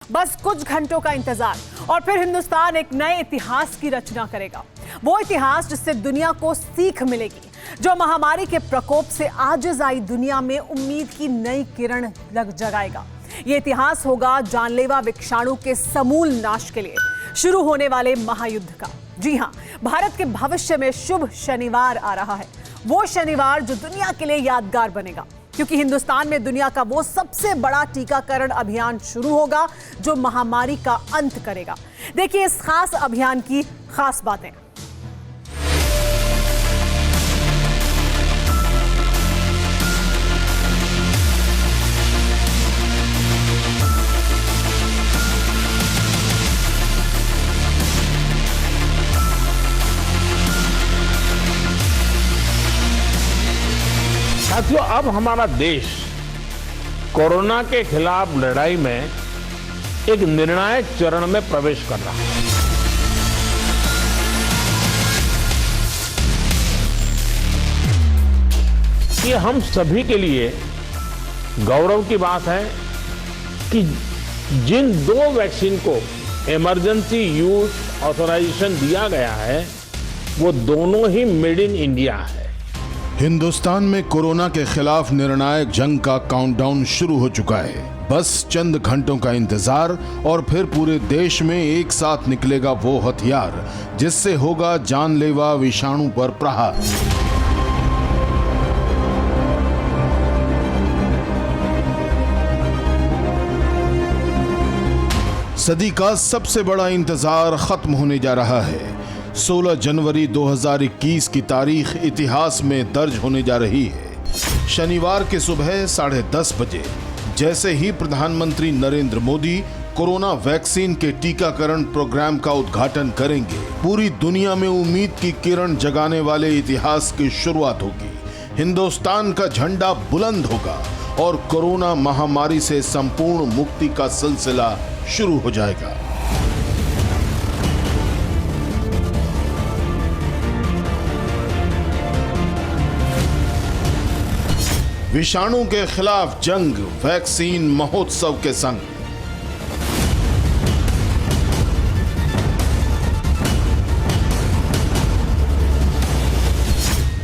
बस कुछ घंटों का इंतजार और फिर हिंदुस्तान एक नए इतिहास की रचना करेगा। वो इतिहास जिससे दुनिया को सीख मिलेगी, जो महामारी के प्रकोप से आजिज आई दुनिया में उम्मीद की नई किरण जगाएगा। ये इतिहास होगा जानलेवा विषाणु के समूल नाश के लिए शुरू होने वाले महायुद्ध का। जी हां, भारत के भविष्य में शुभ शनिवार आ रहा है, वो शनिवार जो दुनिया के लिए यादगार बनेगा, क्योंकि हिंदुस्तान में दुनिया का वो सबसे बड़ा टीकाकरण अभियान शुरू होगा जो महामारी का अंत करेगा। देखिए इस खास अभियान की खास बातें। साथियों, अब हमारा देश कोरोना के खिलाफ लड़ाई में एक निर्णायक चरण में प्रवेश कर रहा है। ये हम सभी के लिए गौरव की बात है कि जिन दो वैक्सीन को इमरजेंसी यूज ऑथराइजेशन दिया गया है, वो दोनों ही मेड इन इंडिया है। हिंदुस्तान में कोरोना के खिलाफ निर्णायक जंग का काउंटडाउन शुरू हो चुका है। बस चंद घंटों का इंतजार और फिर पूरे देश में एक साथ निकलेगा वो हथियार जिससे होगा जानलेवा विषाणु पर प्रहार। सदी का सबसे बड़ा इंतजार खत्म होने जा रहा है। 16 जनवरी 2021 की तारीख इतिहास में दर्ज होने जा रही है। शनिवार की सुबह 10:30 बजे जैसे ही प्रधानमंत्री नरेंद्र मोदी कोरोना वैक्सीन के टीकाकरण प्रोग्राम का उद्घाटन करेंगे, पूरी दुनिया में उम्मीद की किरण जगाने वाले इतिहास की शुरुआत होगी। हिंदुस्तान का झंडा बुलंद होगा और कोरोना महामारी से संपूर्ण मुक्ति का सिलसिला शुरू हो जाएगा। विषाणु के खिलाफ जंग वैक्सीन महोत्सव के संग।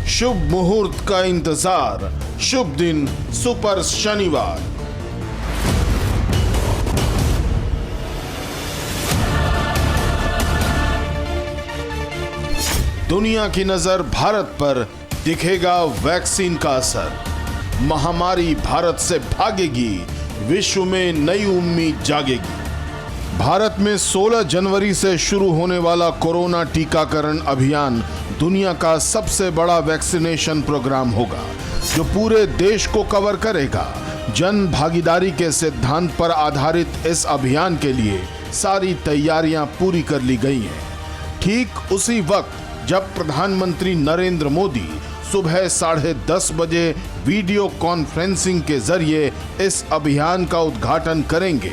शुभ मुहूर्त का इंतजार, शुभ दिन, सुपर शनिवार। दुनिया की नजर भारत पर, दिखेगा वैक्सीन का असर। महामारी भारत से भागेगी, विश्व में नई उम्मीद जागेगी। भारत में 16 जनवरी से शुरू होने वाला कोरोना टीकाकरण अभियान दुनिया का सबसे बड़ा वैक्सीनेशन प्रोग्राम होगा जो पूरे देश को कवर करेगा। जन भागीदारी के सिद्धांत पर आधारित इस अभियान के लिए सारी तैयारियां पूरी कर ली गई हैं। ठीक उसी वक्त जब प्रधानमंत्री नरेंद्र मोदी सुबह 10:30 बजे वीडियो कॉन्फ्रेंसिंग के जरिए इस अभियान का उद्घाटन करेंगे,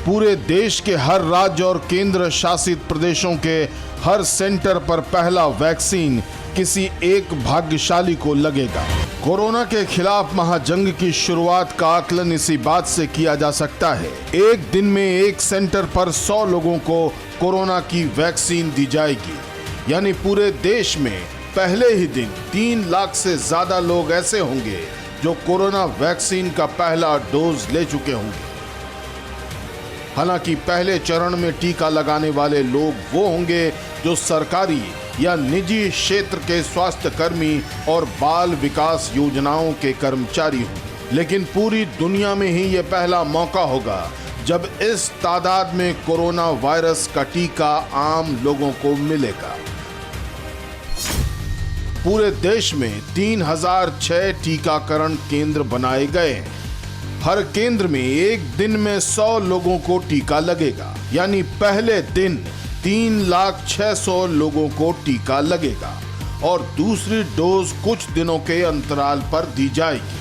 पूरे देश के हर राज्य और केंद्र शासित प्रदेशों के हर सेंटर पर पहला वैक्सीन किसी एक भाग्यशाली को लगेगा। कोरोना के खिलाफ महाजंग की शुरुआत का आकलन इसी बात से किया जा सकता है। एक दिन में एक सेंटर पर 100 लोगों को कोरोना की वैक्सीन दी जाएगी, यानी पूरे देश में पहले ही दिन 3 लाख से ज्यादा लोग ऐसे होंगे जो कोरोना वैक्सीन का पहला डोज ले चुके होंगे। हालांकि पहले चरण में टीका लगाने वाले लोग वो होंगे जो सरकारी या निजी क्षेत्र के स्वास्थ्य कर्मी और बाल विकास योजनाओं के कर्मचारी होंगे। लेकिन पूरी दुनिया में ही ये पहला मौका होगा जब इस तादाद में कोरोना वायरस का टीका आम लोगों को मिलेगा। पूरे देश में 3006 टीकाकरण केंद्र बनाए गए हैं। हर केंद्र में एक दिन में 100 लोगों को टीका लगेगा, यानी पहले दिन 3,06,000 लोगों को टीका लगेगा और दूसरी डोज कुछ दिनों के अंतराल पर दी जाएगी।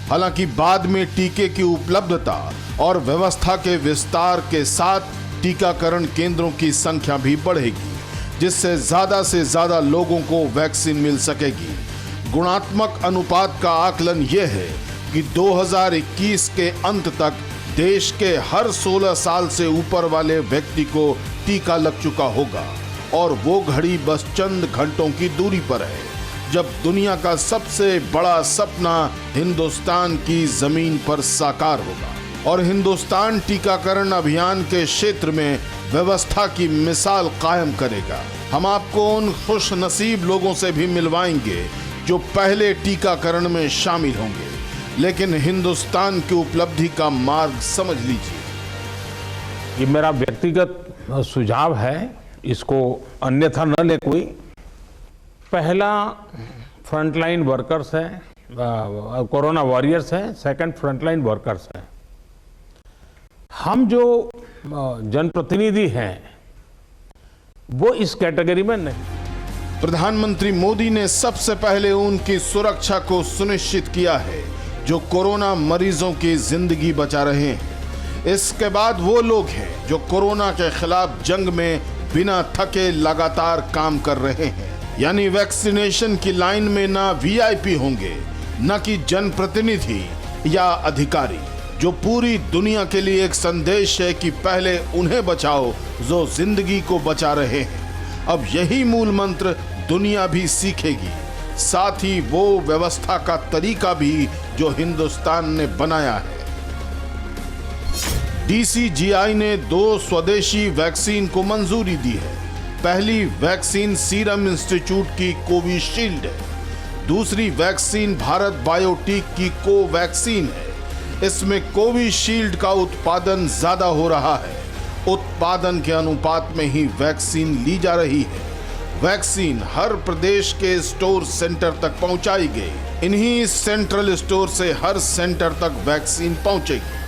हालांकि बाद में टीके की उपलब्धता और व्यवस्था के विस्तार के साथ टीकाकरण केंद्रों की संख्या भी बढ़ेगी, जिससे ज्यादा से ज्यादा लोगों को वैक्सीन मिल सकेगी। गुणात्मक अनुपात का आकलन यह है कि 2021 के अंत तक देश के हर 16 साल से ऊपर वाले व्यक्ति को टीका लग चुका होगा और वो घड़ी बस चंद घंटों की दूरी पर है जब दुनिया का सबसे बड़ा सपना हिंदुस्तान की जमीन पर साकार होगा और हिंदुस्तान टीकाकरण अभियान के क्षेत्र में व्यवस्था की मिसाल कायम करेगा। हम आपको उन खुश नसीब लोगों से भी मिलवाएंगे जो पहले टीकाकरण में शामिल होंगे, लेकिन हिंदुस्तान की उपलब्धि का मार्ग समझ लीजिए। ये मेरा व्यक्तिगत सुझाव है, इसको अन्यथा न ले कोई। पहला फ्रंटलाइन वर्कर्स है, कोरोना वॉरियर्स है, सेकंड फ्रंटलाइन वर्कर्स है। हम जो जनप्रतिनिधि हैं वो इस कैटेगरी में नहीं। प्रधानमंत्री मोदी ने सबसे पहले उनकी सुरक्षा को सुनिश्चित किया है जो कोरोना मरीजों की जिंदगी बचा रहे हैं। इसके बाद वो लोग हैं जो कोरोना के खिलाफ जंग में बिना थके लगातार काम कर रहे हैं। यानी वैक्सीनेशन की लाइन में ना वीआईपी होंगे, न कि जनप्रतिनिधि या अधिकारी, जो पूरी दुनिया के लिए एक संदेश है कि पहले उन्हें बचाओ जो जिंदगी को बचा रहे हैं। अब यही मूल मंत्र दुनिया भी सीखेगी, साथ ही वो व्यवस्था का तरीका भी जो हिंदुस्तान ने बनाया है। डीसीजीआई ने 2 स्वदेशी वैक्सीन को मंजूरी दी है। पहली वैक्सीन सीरम इंस्टीट्यूट की कोविशील्ड है, दूसरी वैक्सीन भारत बायोटेक की कोवैक्सीन है। इसमें कोविशील्ड का उत्पादन ज्यादा हो रहा है, उत्पादन के अनुपात में ही वैक्सीन ली जा रही है। वैक्सीन हर प्रदेश के स्टोर सेंटर तक पहुंचाई गई। इन्हीं सेंट्रल स्टोर से हर सेंटर तक वैक्सीन पहुंचेगी,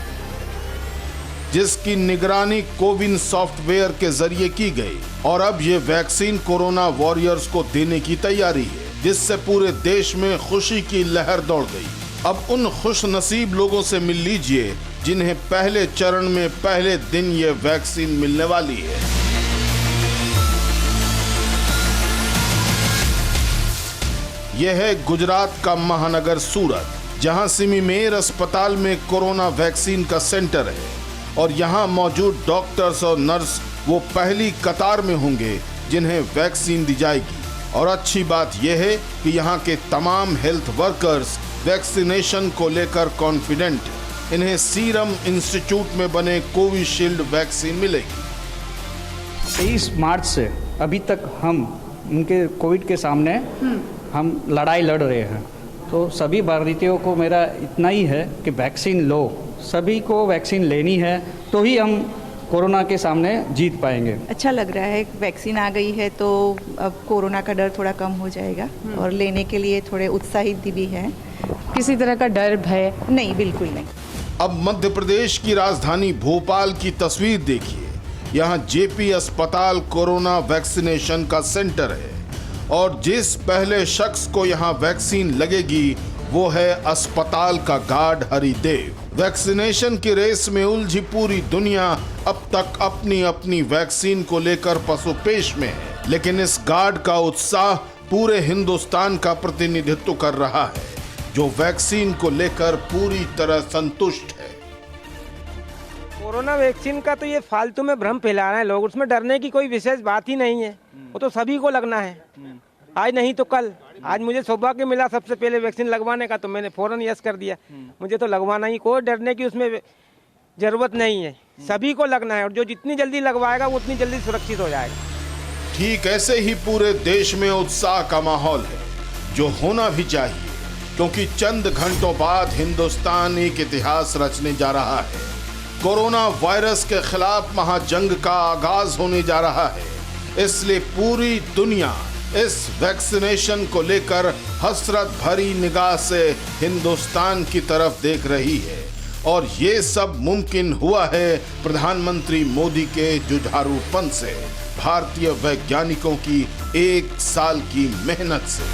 जिसकी निगरानी कोविन सॉफ्टवेयर के जरिए की गई। और अब ये वैक्सीन कोरोना वॉरियर्स को देने की तैयारी है, जिससे पूरे देश में खुशी की लहर दौड़ गई। अब उन खुश नसीब लोगों से मिल लीजिए जिन्हें पहले चरण में पहले दिन ये वैक्सीन मिलने वाली है। यह है गुजरात का महानगर सूरत, जहां सिमीमेर अस्पताल में कोरोना वैक्सीन का सेंटर है और यहां मौजूद डॉक्टर्स और नर्स वो पहली कतार में होंगे जिन्हें वैक्सीन दी जाएगी। और अच्छी बात यह है कि यहाँ के तमाम हेल्थ वर्कर्स वैक्सीनेशन को लेकर कॉन्फिडेंट हैं। इन्हें सीरम इंस्टीट्यूट में बने कोविशील्ड वैक्सीन मिलेगी। 23 मार्च से अभी तक हम उनके कोविड के सामने हम लड़ाई लड़ रहे हैं। तो सभी भारतीयों को मेरा इतना ही है कि वैक्सीन लो, सभी को वैक्सीन लेनी है, तो ही हम कोरोना के सामने जीत पाएंगे। अच्छा लग रहा है, वैक्सीन आ गई है तो अब कोरोना का डर थोड़ा कम हो जाएगा और लेने के लिए थोड़े उत्साहित भी हैं। किसी तरह का डर भय नहीं, बिल्कुल नहीं। अब मध्य प्रदेश की राजधानी भोपाल की तस्वीर देखिए। यहाँ जेपी अस्पताल कोरोना वैक्सीनेशन का सेंटर है और जिस पहले शख्स को यहाँ वैक्सीन लगेगी वो है अस्पताल का गार्ड हरिदेव। वैक्सीनेशन की रेस में उलझी पूरी दुनिया अब तक अपनी अपनी वैक्सीन को लेकर पसोपेश में है, लेकिन इस गार्ड का उत्साह पूरे हिंदुस्तान का प्रतिनिधित्व कर रहा है, जो वैक्सीन को लेकर पूरी तरह संतुष्ट है। कोरोना वैक्सीन का तो ये फालतू में भ्रम फैला रहे हैं लोग, उसमें डरने की कोई विशेष बात ही नहीं है। वो तो सभी को लगना है, आज नहीं तो कल। आज मुझे सौभाग्य मिला सबसे पहले वैक्सीन लगवाने का, तो मैंने फौरन यस कर दिया। मुझे तो लगवाना ही, कोई डरने की उसमें जरूरत नहीं है, सभी को लगना है और जो जितनी जल्दी लगवाएगा वो उतनी जल्दी सुरक्षित हो जाएगा। ठीक ऐसे ही पूरे देश में उत्साह का माहौल है, जो होना भी चाहिए, क्योंकि चंद घंटों बाद हिंदुस्तान एक इतिहास रचने जा रहा है। कोरोना वायरस के खिलाफ महाजंग का आगाज होने जा रहा है, इसलिए पूरी दुनिया इस वैक्सीनेशन को लेकर हसरत भरी निगाह से हिंदुस्तान की तरफ देख रही है। और ये सब मुमकिन हुआ है प्रधानमंत्री मोदी के जुझारूपन से, भारतीय वैज्ञानिकों की 1 साल की मेहनत से।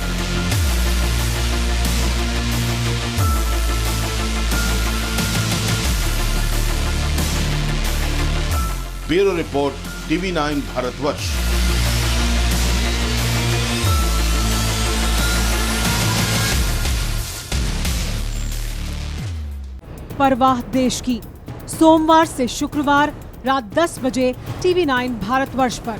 Bureau report, TV9 Bharatvarsh. परवाह देश की, सोमवार से शुक्रवार रात 10 बजे TV9 भारतवर्ष पर।